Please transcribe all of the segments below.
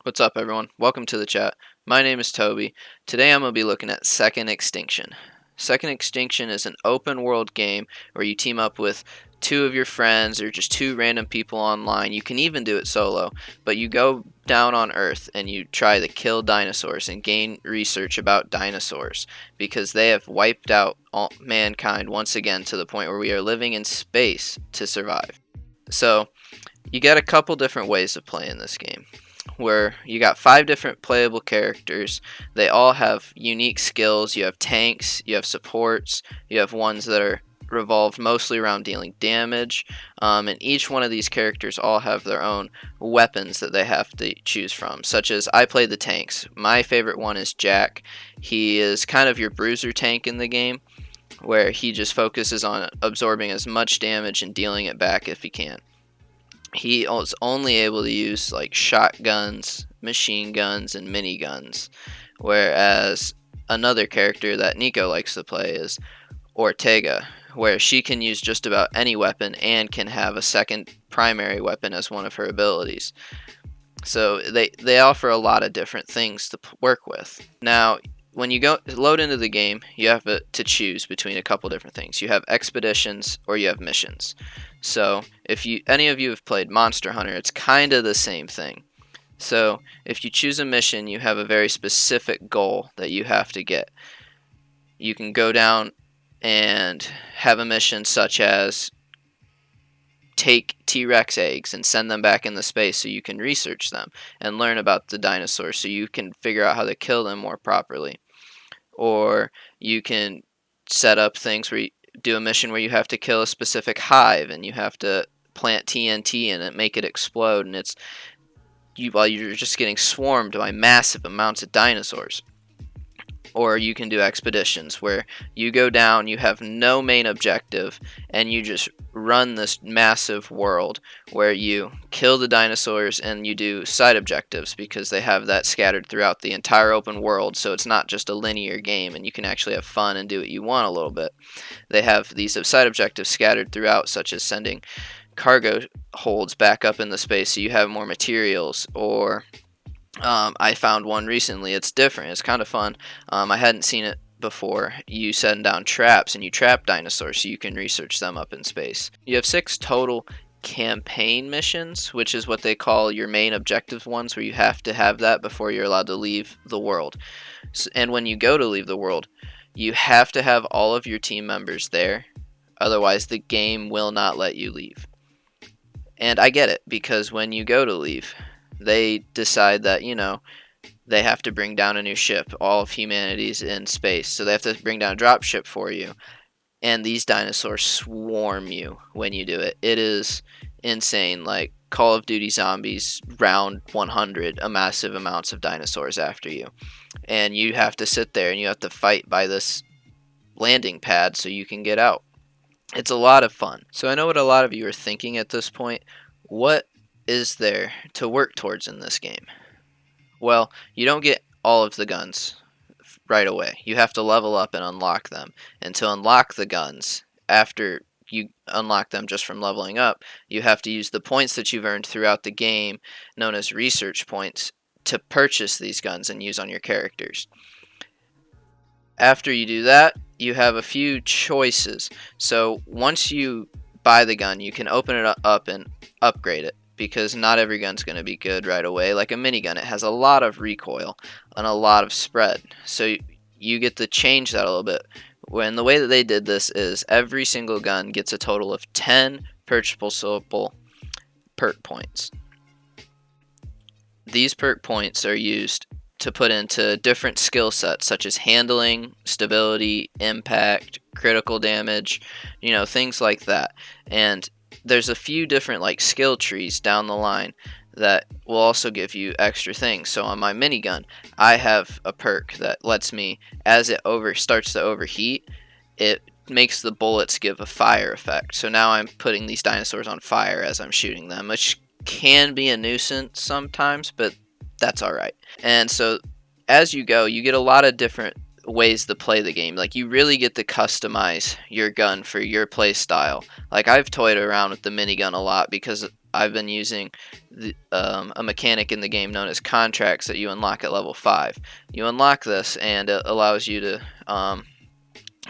What's up, everyone? Welcome to the chat. My name is Toby. Today I'm going to be looking at Second Extinction. Second Extinction is an open world game where you team up with two of your friends or just two random people online. You can even do it solo, but you go down on Earth and you try to kill dinosaurs and gain research about dinosaurs because they have wiped out all mankind once again to the point where we are living in space to survive. So, you got a couple different ways of playing this game where you got 5 different playable characters. They all have unique skills. You have tanks, you have supports, you have ones that are revolved mostly around dealing damage, and each one of these characters all have their own weapons that they have to choose from, such as I play the tanks. My favorite one is Jack. He is kind of your bruiser tank in the game, where he just focuses on absorbing as much damage and dealing it back if he can. He was only able to use like shotguns, machine guns, and miniguns, whereas another character that Kneeckoh likes to play is Ortega, where she can use just about any weapon and can have a second primary weapon as one of her abilities. So they offer a lot of different things to work with. Now, when you go load into the game, you have to choose between a couple different things. You have expeditions or you have missions. So if any of you have played Monster Hunter, it's kind of the same thing. So if you choose a mission, you have a very specific goal that you have to get. You can go down and have a mission such as take T-Rex eggs and send them back into space so you can research them and learn about the dinosaurs so you can figure out how to kill them more properly. Or you can set up things where you do a mission where you have to kill a specific hive and you have to plant TNT in it, make it explode, and while you're just getting swarmed by massive amounts of dinosaurs. Or you can do expeditions where you go down, you have no main objective, and you just run this massive world where you kill the dinosaurs and you do side objectives because they have that scattered throughout the entire open world, so it's not just a linear game and you can actually have fun and do what you want a little bit. They have these side objectives scattered throughout, such as sending cargo holds back up in the space so you have more materials, or I found one recently. It's different. It's kind of fun. I hadn't seen it before. You send down traps and you trap dinosaurs so you can research them up in space. You have 6 total campaign missions, which is what they call your main objective ones, where you have to have that before you're allowed to leave the world. And when you go to leave the world, you have to have all of your team members there. Otherwise, the game will not let you leave. And I get it, because when you go to leave, they decide that, they have to bring down a new ship. All of humanity's in space, so they have to bring down a drop ship for you. And these dinosaurs swarm you when you do it. It is insane, like Call of Duty Zombies round 100, a massive amounts of dinosaurs after you. And you have to sit there and you have to fight by this landing pad so you can get out. It's a lot of fun. So I know what a lot of you are thinking at this point. What is there to work towards in this game? Well, you don't get all of the guns right away. You have to level up and unlock them. And to unlock the guns, after you unlock them just from leveling up, you have to use the points that you've earned throughout the game, known as research points, to purchase these guns and use on your characters. After you do that, you have a few choices. So once you buy the gun, you can open it up and upgrade it, because not every gun's going to be good right away. Like a minigun, it has a lot of recoil and a lot of spread. So you get to change that a little bit. When the way that they did this is every single gun gets a total of 10 purchasable perk points. These perk points are used to put into different skill sets, such as handling, stability, impact, critical damage, things like that. And there's a few different like skill trees down the line that will also give you extra things. So on my minigun, I have a perk that lets me, as it starts to overheat, it makes the bullets give a fire effect. So now I'm putting these dinosaurs on fire as I'm shooting them, which can be a nuisance sometimes, but that's alright. And so as you go, you get a lot of different ways to play the game. Like, you really get to customize your gun for your play style. Like, I've toyed around with the minigun a lot because I've been using a mechanic in the game known as contracts that you unlock at level 5. You unlock this, and it allows you to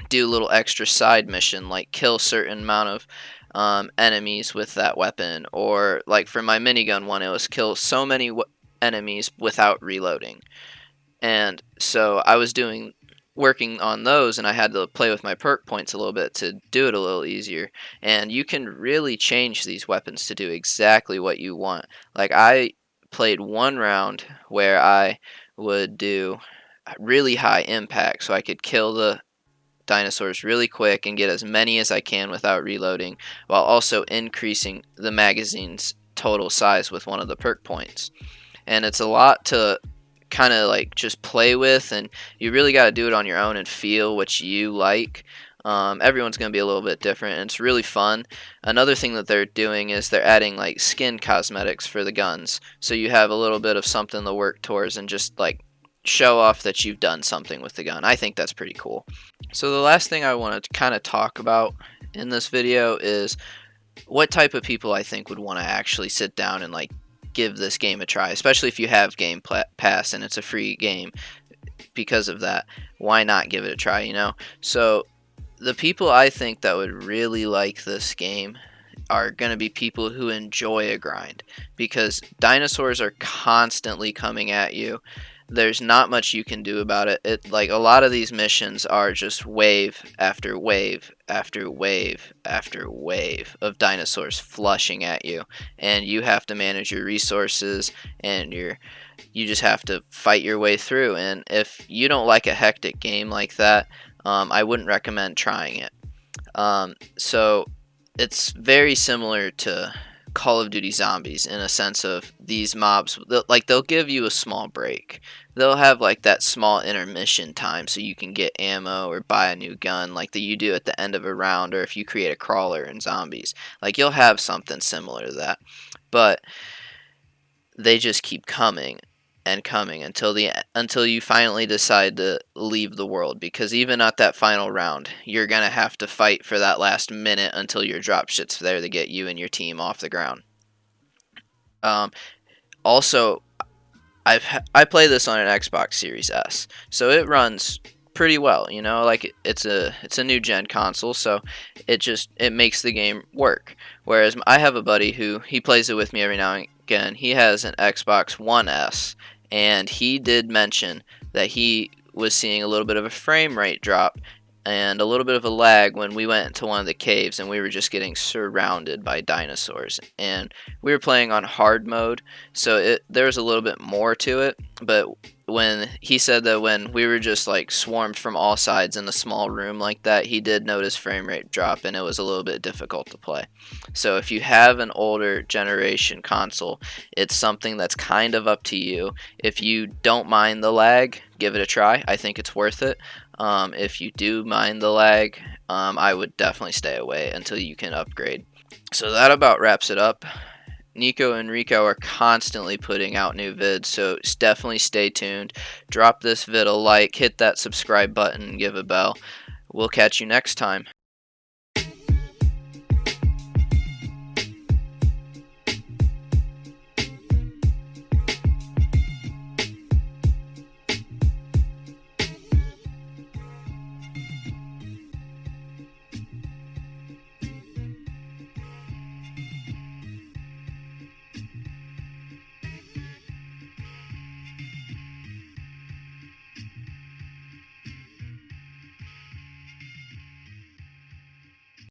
do a little extra side mission, like kill certain amount of enemies with that weapon, or like for my minigun one, it was kill so many enemies without reloading. And so I was working on those, and I had to play with my perk points a little bit to do it a little easier. And you can really change these weapons to do exactly what you want. Like I played one round where I would do really high impact, so I could kill the dinosaurs really quick and get as many as I can without reloading, while also increasing the magazine's total size with one of the perk points. And it's a lot to kind of like just play with, and you really got to do it on your own and feel what you like. Everyone's going to be a little bit different, and it's really fun. Another thing that they're doing is they're adding like skin cosmetics for the guns, so you have a little bit of something to work towards and just like show off that you've done something with the gun. I think that's pretty cool. So the last thing I want to kind of talk about in this video is what type of people I think would want to actually sit down and like give this game a try, especially if you have Game Pass and it's a free game. Because of that, why not give it a try, you know? So the people I think that would really like this game are going to be people who enjoy a grind, because dinosaurs are constantly coming at you. There's not much you can do about it. Like a lot of these missions are just wave after wave after wave after wave of dinosaurs flushing at you, and you have to manage your resources, and you just have to fight your way through. And if you don't like a hectic game like that, I wouldn't recommend trying it. So it's very similar to Call of Duty Zombies in a sense of these mobs, they'll give you a small break. They'll have like that small intermission time so you can get ammo or buy a new gun like that you do at the end of a round, or if you create a crawler in Zombies. Like you'll have something similar to that. But they just keep coming and coming until you finally decide to leave the world, because even at that final round, you're going to have to fight for that last minute until your dropship's there to get you and your team off the ground. Also, I play this on an Xbox Series S, so it runs pretty well, you know, like it's a new gen console, so it makes the game work. Whereas I have a buddy who he plays it with me every now and again. He has an Xbox One S, and he did mention that he was seeing a little bit of a frame rate drop and a little bit of a lag when we went into one of the caves and we were just getting surrounded by dinosaurs. And we were playing on hard mode, so there was a little bit more to it, but when he said that when we were just like swarmed from all sides in a small room like that, he did notice frame rate drop, and it was a little bit difficult to play. So if you have an older generation console, it's something that's kind of up to you. If you don't mind the lag, give it a try. I think it's worth it. If you do mind the lag, I would definitely stay away until you can upgrade. So that about wraps it up. Kneeckoh and Rico are constantly putting out new vids, so definitely stay tuned. Drop this vid a like, hit that subscribe button, and give a bell. We'll catch you next time.